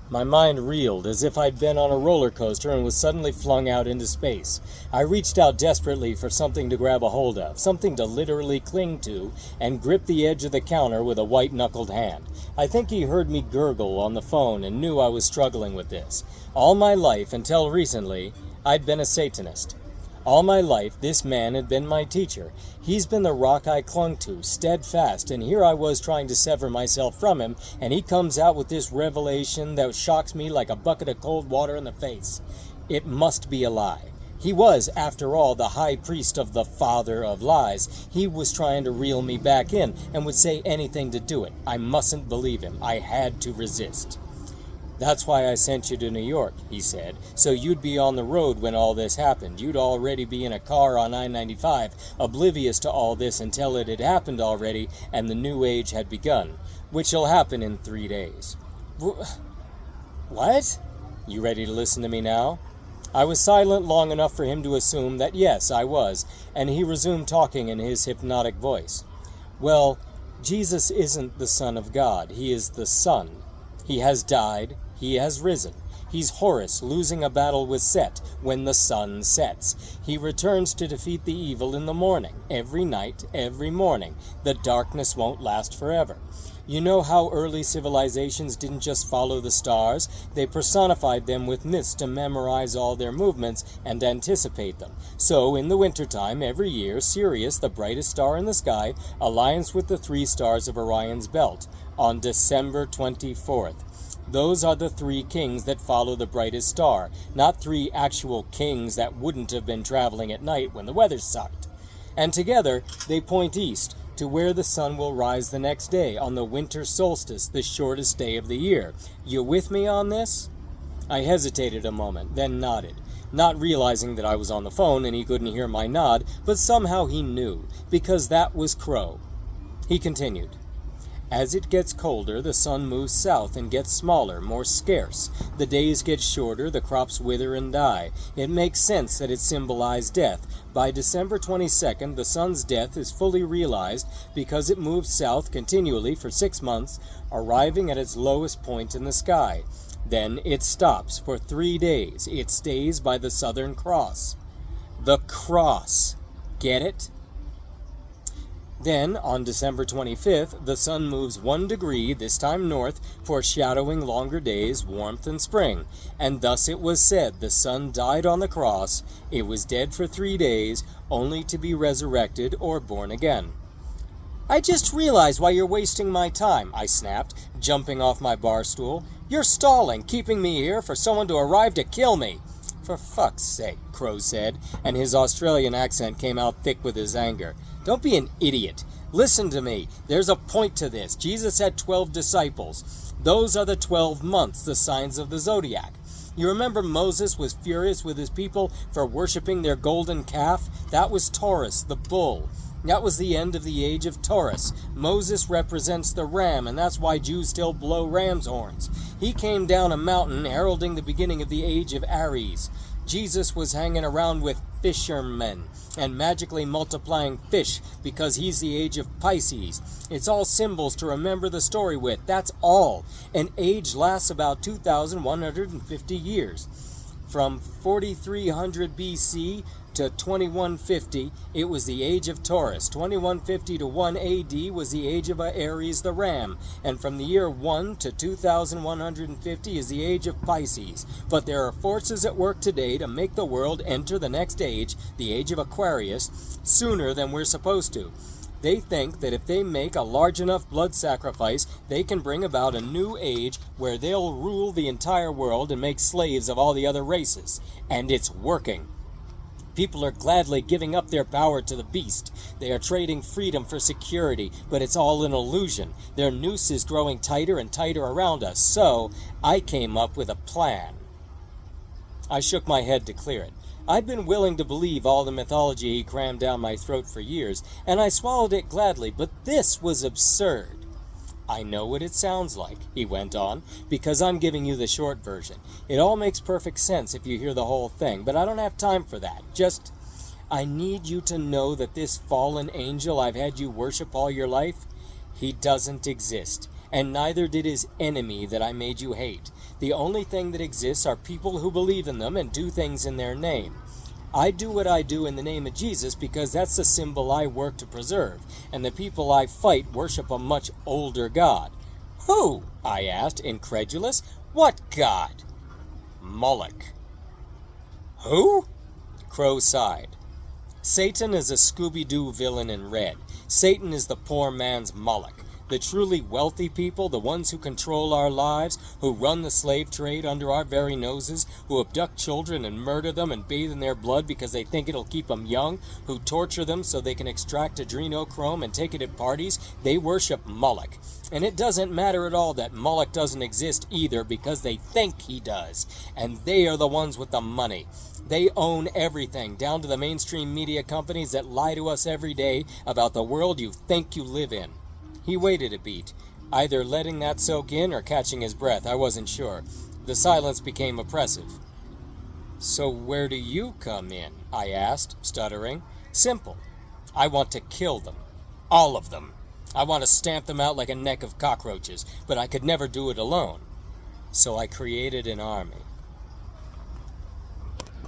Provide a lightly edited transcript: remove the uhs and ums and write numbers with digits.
My mind reeled as if I'd been on a roller coaster and was suddenly flung out into space. I reached out desperately for something to grab a hold of, something to literally cling to, and grip the edge of the counter with a white-knuckled hand. I think he heard me gurgle on the phone and knew I was struggling with this. All my life, until recently, I'd been a Satanist. All my life, this man had been my teacher. He's been the rock I clung to, steadfast, and here I was trying to sever myself from him, and he comes out with this revelation that shocks me like a bucket of cold water in the face. It must be a lie. He was, after all, the high priest of the father of lies. He was trying to reel me back in, and would say anything to do it. I mustn't believe him. I had to resist. "That's why I sent you to New York," he said, "so you'd be on the road when all this happened. You'd already be in a car on I-95, oblivious to all this until it had happened already and the new age had begun, which'll happen in 3 days. What? You ready to listen to me now?" I was silent long enough for him to assume that yes, I was, and he resumed talking in his hypnotic voice. "Well, Jesus isn't the Son of God. He is the Son. He has died. He has risen. He's Horus losing a battle with Set when the sun sets. He returns to defeat the evil in the morning, every night, every morning. The darkness won't last forever. You know how early civilizations didn't just follow the stars? They personified them with myths to memorize all their movements and anticipate them. So, in the wintertime, every year, Sirius, the brightest star in the sky, aligns with the 3 stars of Orion's belt on December 24th. Those are the 3 kings that follow the brightest star, not 3 actual kings that wouldn't have been traveling at night when the weather sucked. And together, they point east, to where the sun will rise the next day, on the winter solstice, the shortest day of the year. You with me on this?" I hesitated a moment, then nodded, not realizing that I was on the phone and he couldn't hear my nod, but somehow he knew, because that was Crow. He continued. "As it gets colder, the sun moves south and gets smaller, more scarce. The days get shorter, the crops wither and die. It makes sense that it symbolized death. By December 22nd, the sun's death is fully realized because it moves south continually for 6 months, arriving at its lowest point in the sky. Then it stops for 3 days. It stays by the Southern Cross." The cross. Get it? Then, on December 25th, the sun moves 1 degree, this time north, foreshadowing longer days, warmth, and spring. And thus it was said, the sun died on the cross, it was dead for 3 days, only to be resurrected or born again. "I just realized why you're wasting my time," I snapped, jumping off my bar stool. "You're stalling, keeping me here for someone to arrive to kill me." "For fuck's sake," Crow said, and his Australian accent came out thick with his anger. "Don't be an idiot. Listen to me. There's a point to this. Jesus had 12 disciples. Those are the 12 months, the signs of the zodiac. You remember Moses was furious with his people for worshiping their golden calf? That was Taurus, the bull. That was the end of the age of Taurus. Moses represents the ram, and that's why Jews still blow ram's horns. He came down a mountain heralding the beginning of the age of Aries. Jesus was hanging around with fishermen and magically multiplying fish because he's the age of Pisces. It's all symbols to remember the story with. That's all. An age lasts about 2,150 years. From 4300 BC to 2150, it was the age of Taurus. 2150 to 1 AD was the age of Aries the ram. And from the year 1 to 2150 is the age of Pisces. But there are forces at work today to make the world enter the next age, the age of Aquarius, sooner than we're supposed to. They think that if they make a large enough blood sacrifice, they can bring about a new age where they'll rule the entire world and make slaves of all the other races. And it's working. People are gladly giving up their power to the beast. They are trading freedom for security, but it's all an illusion. Their noose is growing tighter and tighter around us, so I came up with a plan. I shook my head to clear it. I'd been willing to believe all the mythology he crammed down my throat for years, and I swallowed it gladly, but this was absurd. "I know what it sounds like," he went on, "because I'm giving you the short version. It all makes perfect sense if you hear the whole thing, but I don't have time for that. Just, I need you to know that this fallen angel I've had you worship all your life, he doesn't exist. And neither did his enemy that I made you hate. The only thing that exists are people who believe in them and do things in their name. I do what I do in the name of Jesus because that's the symbol I work to preserve, and the people I fight worship a much older God. Who? I asked, incredulous. What God? Moloch. Who? Crow sighed. Satan is a Scooby-Doo villain in red. Satan is the poor man's Moloch. The truly wealthy people, the ones who control our lives, who run the slave trade under our very noses, who abduct children and murder them and bathe in their blood because they think it'll keep them young, who torture them so they can extract adrenochrome and take it at parties, they worship Moloch. And it doesn't matter at all that Moloch doesn't exist either because they think he does. And they are the ones with the money. They own everything, down to the mainstream media companies that lie to us every day about the world you think you live in. He waited a beat, either letting that soak in or catching his breath. I wasn't sure. The silence became oppressive. So where do you come in? I asked, stuttering. Simple. I want to kill them. All of them. I want to stamp them out like a neck of cockroaches, but I could never do it alone. So I created an army.